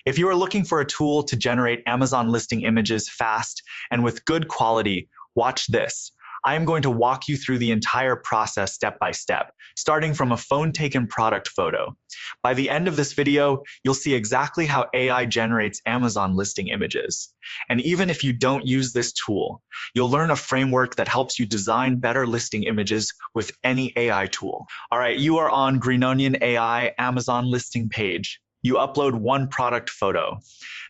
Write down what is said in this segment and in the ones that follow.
If you are looking for a tool to generate Amazon listing images fast and with good quality, watch this. I am going to walk you through the entire process step by step, starting from a phone-taken product photo. By the end of this video, you'll see exactly how AI generates Amazon listing images. And even if you don't use this tool, you'll learn a framework that helps you design better listing images with any AI tool. All right, you are on Green Onion AI Amazon listing page. You upload one product photo.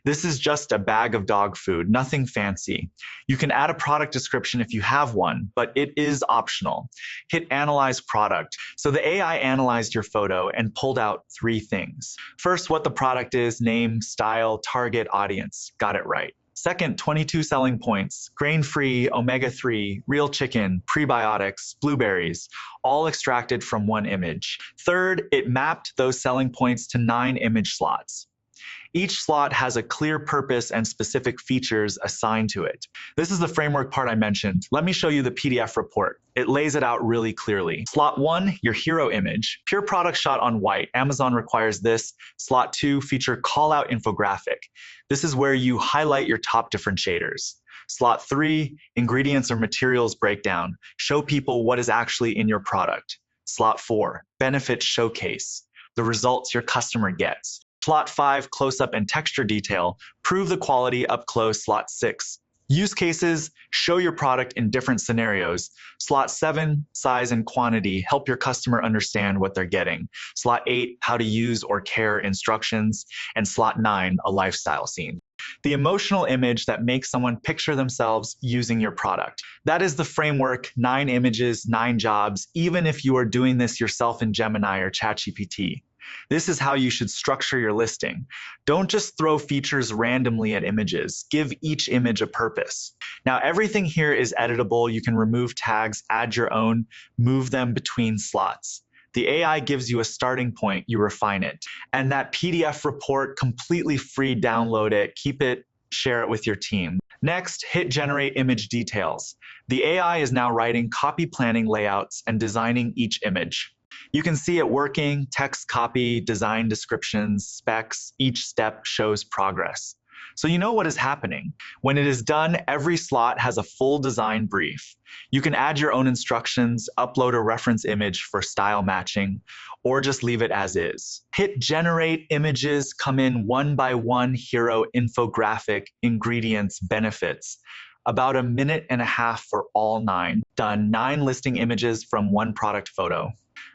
This is just a bag of dog food, nothing fancy. You can add a product description if you have one, but it is optional. Hit Analyze Product. So the AI analyzed your photo and pulled out 3 things. First, what the product is, name, style, target audience. Got it right. Second, 22 selling points, grain-free, omega-3, real chicken, prebiotics, blueberries, all extracted from one image. Third, it mapped those selling points to 9 image slots. Each slot has a clear purpose and specific features assigned to it. This is the framework part I mentioned. Let me show you the PDF report. It lays it out really clearly. Slot 1, your hero image. Pure product shot on white. Amazon requires this. Slot 2, feature call-out infographic. This is where you highlight your top differentiators. Slot 3, ingredients or materials breakdown. Show people what is actually in your product. Slot 4, benefit showcase. The results your customer gets. Slot 5, close-up and texture detail. Prove the quality up close. Slot 6, use cases. Show your product in different scenarios. Slot 7, size and quantity. Help your customer understand what they're getting. Slot 8, how to use or care instructions. And Slot 9, a lifestyle scene. The emotional image that makes someone picture themselves using your product. That is the framework, 9 images, 9 jobs, even if you are doing this yourself in Gemini or ChatGPT. This is how you should structure your listing. Don't just throw features randomly at images. Give each image a purpose. Now, everything here is editable. You can remove tags, add your own, move them between slots. The AI gives you a starting point, you refine it. And that PDF report, completely free, download it, keep it, share it with your team. Next, hit Generate Image Details. The AI is now writing copy planning layouts and designing each image. You can see it working, text copy, design descriptions, specs, each step shows progress. So you know what is happening. When it is done, every slot has a full design brief. You can add your own instructions, upload a reference image for style matching, or just leave it as is. Hit Generate Images, come in one by one, hero, infographic, ingredients, benefits. About 1.5 minutes for all 9. Done. 9 listing images from one product photo.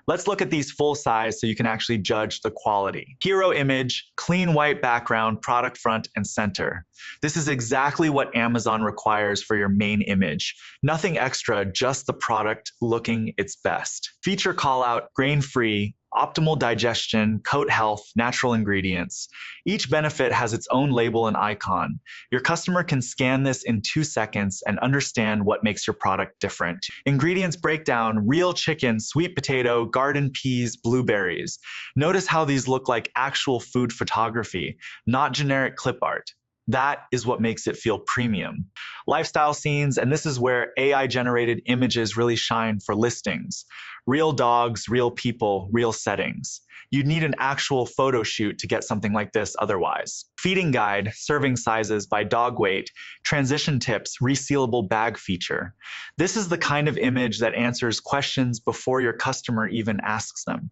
Let's look at these full size so you can actually judge the quality. Hero image, clean white background, product front and center. This is exactly what Amazon requires for your main image. Nothing extra, just the product looking its best. Feature call out, grain-free, optimal digestion, coat health, natural ingredients. Each benefit has its own label and icon. Your customer can scan this in 2 seconds and understand what makes your product different. Ingredients breakdown, real chicken, sweet potato, garden peas, blueberries. Notice how these look like actual food photography, not generic clip art. That is what makes it feel premium. Lifestyle scenes, and this is where AI-generated images really shine for listings. Real dogs, real people, real settings. You'd need an actual photo shoot to get something like this otherwise. Feeding guide, serving sizes by dog weight, transition tips, resealable bag feature. This is the kind of image that answers questions before your customer even asks them.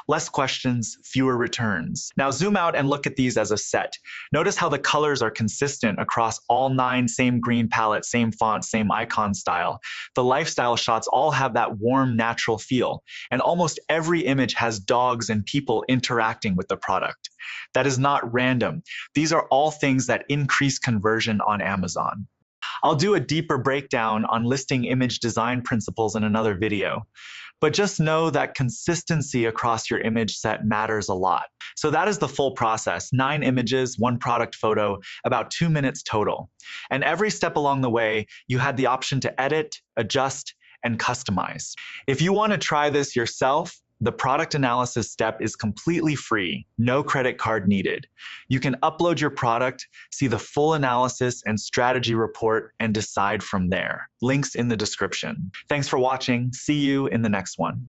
Less questions, fewer returns. Now zoom out and look at these as a set. Notice how the colors are consistent across all 9, same green palette, same font, same icon style. The lifestyle shots all have that warm, natural feel, and almost every image has dogs and people interacting with the product. That is not random. These are all things that increase conversion on Amazon. I'll do a deeper breakdown on listing image design principles in another video, but just know that consistency across your image set matters a lot. So that is the full process, 9 images, 1 product photo, about 2 minutes total. And every step along the way, you had the option to edit, adjust, and customize. If you want to try this yourself, the product analysis step is completely free, no credit card needed. You can upload your product, see the full analysis and strategy report, and decide from there. Links in the description. Thanks for watching. See you in the next one.